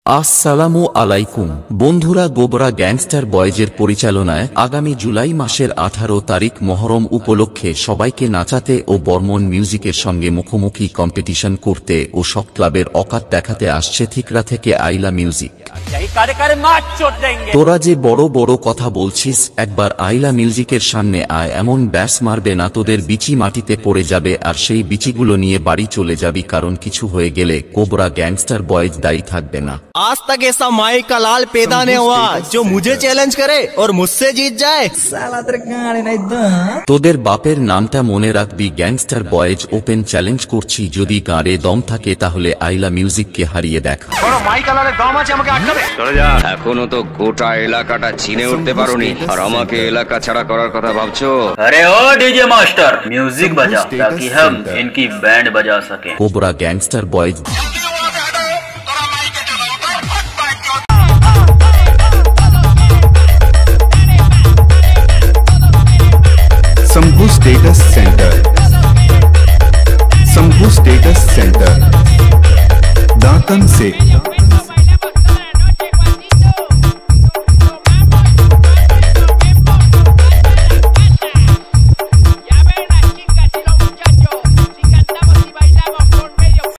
আসসালামু আলাইকুম বন্ধুরা, গোবরা গ্যাংস্টার বয়েজের পরিচালনায় আগামী জুলাই মাসের 18 তারিখ মহরম উপলক্ষে সবাইকে নাচাতে ও বর্মন মিউজিকের সঙ্গে মুখোমুখি কম্পিটিশন করতে ও সব ক্লাবের অকাত দেখাতে আসছে থিকরা থেকে আইলা মিউজিক। তোরা যে বড় বড় কথা বলছিস, একবার আইলা মিউজিকের সামনে আয়, এমন ব্যাস মারবে না তোদের বিচি মাটিতে পড়ে যাবে, আর সেই বিচিগুলো নিয়ে বাড়ি চলে যাবি, কারণ কিছু হয়ে গেলে কোবরা গ্যাংস্টার বয়েজ দায়ী থাকবে না। आज तक ऐसा माई का लाल पैदा नहीं हुआ जो मुझे चैलेंज करे और मुझसे जीत जाए। তোদের বাপের নামটা মনে রাখবি, গ্যাংস্টার বয়েজ ওপেন চ্যালেঞ্জ করছি, যদি গাঁড়ে দম থাকে তাহলে আইলা মিউজিককে হারিয়ে দেখা। এখনো তো গোটা এলাকাটা চিনে উঠতে পারোনি, আর আমাকে এলাকা ছাড়া করার কথা ভাবছো? अरे ओ डीजे मास्टर म्यूजिक बजा ताकि हम इनकी बैंड बजा सके। Cobra gangster boys Shambhu status centre दातन से